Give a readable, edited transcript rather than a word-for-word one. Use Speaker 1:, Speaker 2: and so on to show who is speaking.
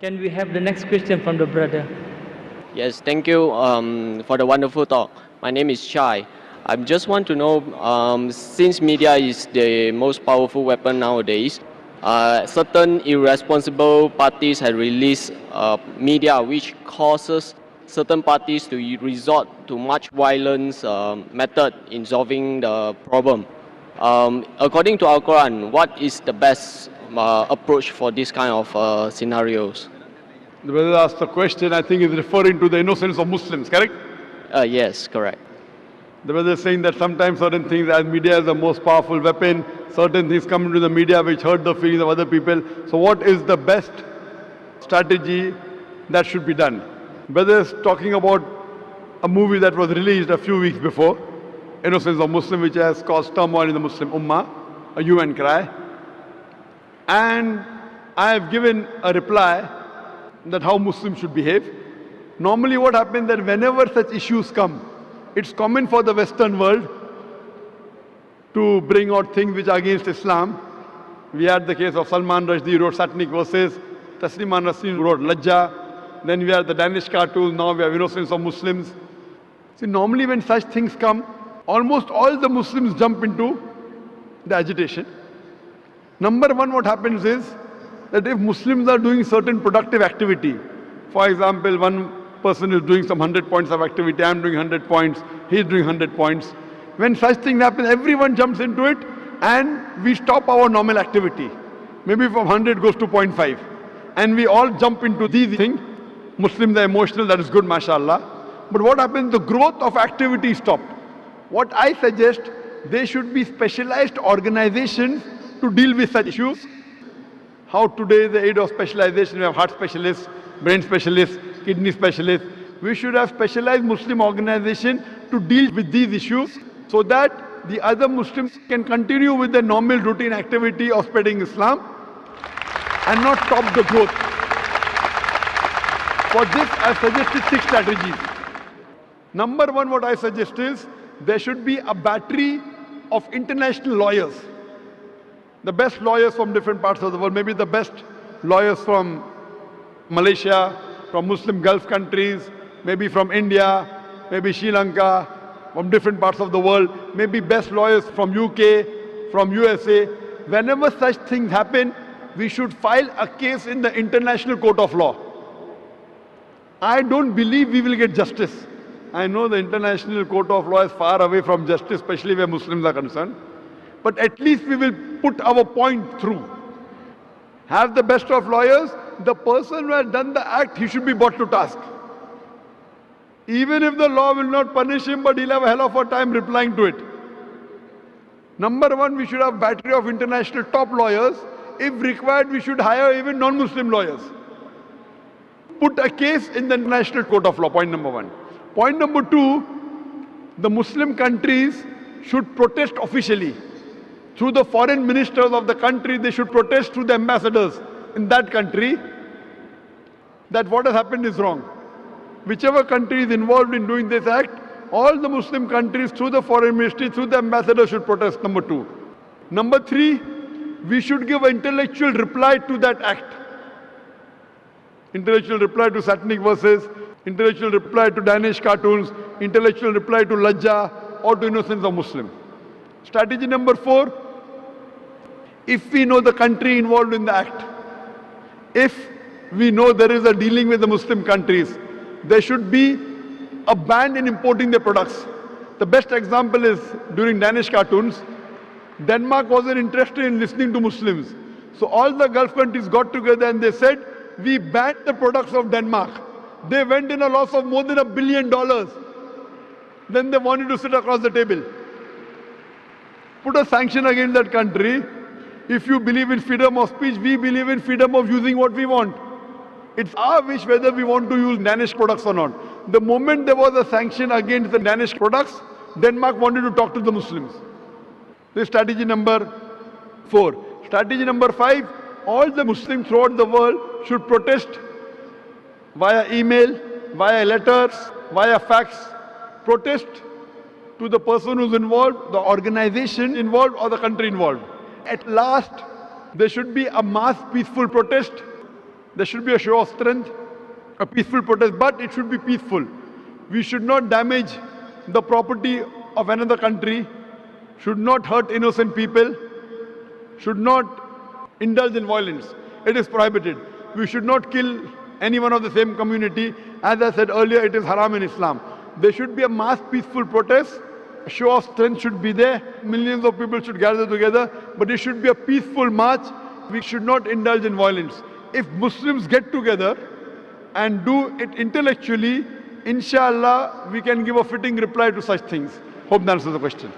Speaker 1: Can we have the next question from the brother?
Speaker 2: Yes, thank you for the wonderful talk. My name is Chai. I just want to know, since media is the most powerful weapon nowadays, certain irresponsible parties have released media which causes certain parties to resort to much violence method in solving the problem. According to Al-Quran, what is the best approach for this kind of scenarios?
Speaker 3: The brother asked the question, I think is referring to the innocence of Muslims, correct?
Speaker 2: Yes, correct.
Speaker 3: The brother is saying that sometimes certain things, as media is the most powerful weapon, certain things come into the media which hurt the feelings of other people. So what is the best strategy that should be done? Brother is talking about a movie that was released a few weeks before, Innocence of Muslim, which has caused turmoil in the Muslim Ummah, a hue and cry. And I have given a reply that how Muslims should behave. Normally what happens that whenever such issues come, it's common for the Western world to bring out things which are against Islam. We had the case of Salman Rushdie wrote satanic verses, Taslima Nasreen wrote Lajja, then we had the Danish cartoons, now we have Innocence of Muslims. See, normally when such things come, almost all the Muslims jump into the agitation. Number one, what happens is that if Muslims are doing certain productive activity, for example, one person is doing some 100 points of activity, I am doing 100 points, he is doing 100 points. When such things happen, everyone jumps into it and we stop our normal activity. Maybe from 100 goes to 0.5. And we all jump into these things. Muslims are emotional, that is good, mashallah. But what happens, the growth of activity is stopped. What I suggest, there should be specialized organizations to deal with such issues. How today the aid of specialization, we have heart specialists, brain specialists, kidney specialists. We should have specialized Muslim organization to deal with these issues so that the other Muslims can continue with their normal routine activity of spreading Islam and not stop the growth. For this, I suggested 6 strategies. Number one, what I suggest is there should be a battery of international lawyers. The best lawyers from different parts of the world, maybe the best lawyers from Malaysia, from Muslim Gulf countries, maybe from India, maybe Sri Lanka, from different parts of the world, maybe best lawyers from UK, from USA. Whenever such things happen, we should file a case in the International Court of Law. I don't believe we will get justice. I know the International Court of Law is far away from justice, especially where Muslims are concerned. But at least we will put our point through. Have the best of lawyers. The person who has done the act, he should be brought to task. Even if the law will not punish him, but he'll have a hell of a time replying to it. Number one, we should have battery of international top lawyers. If required, we should hire even non-Muslim lawyers. Put a case in the International Court of Law, point number one. Point number two, the Muslim countries should protest officially. Through the foreign ministers of the country, they should protest through the ambassadors in that country that what has happened is wrong. Whichever country is involved in doing this act, all the Muslim countries through the foreign ministry, through the ambassador should protest, number two. Number three, we should give an intellectual reply to that act. Intellectual reply to satanic verses, intellectual reply to Danish cartoons, intellectual reply to Lajja or to Innocence of Muslim. Strategy number 4, if we know the country involved in the act, if we know there is a dealing with the Muslim countries, there should be a ban in importing their products. The best example is during Danish cartoons, Denmark wasn't interested in listening to Muslims. So all the Gulf countries got together and they said, we banned the products of Denmark. They went in a loss of more than $1 billion. Then they wanted to sit across the table. Put a sanction against that country. If you believe in freedom of speech, we believe in freedom of using what we want. It's our wish whether we want to use Danish products or not. The moment there was a sanction against the Danish products, Denmark wanted to talk to the Muslims. This is strategy number 4. Strategy number 5, all the Muslims throughout the world should protest via email, via letters, via fax. Protest to the person who's involved, the organization involved or the country involved. At last, there should be a mass peaceful protest There should be a show of strength, a peaceful protest, but it should be peaceful. We should not damage the property of another country, should not hurt innocent people, should not indulge in violence. It is prohibited. We should not kill anyone of the same community. As I said earlier, it is haram in Islam. There should be a mass peaceful protest. A show of strength should be there. Millions of people should gather together, but it should be a peaceful march. We should not indulge in violence. If Muslims get together and do it intellectually, inshallah, we can give a fitting reply to such things. Hope that answers the question.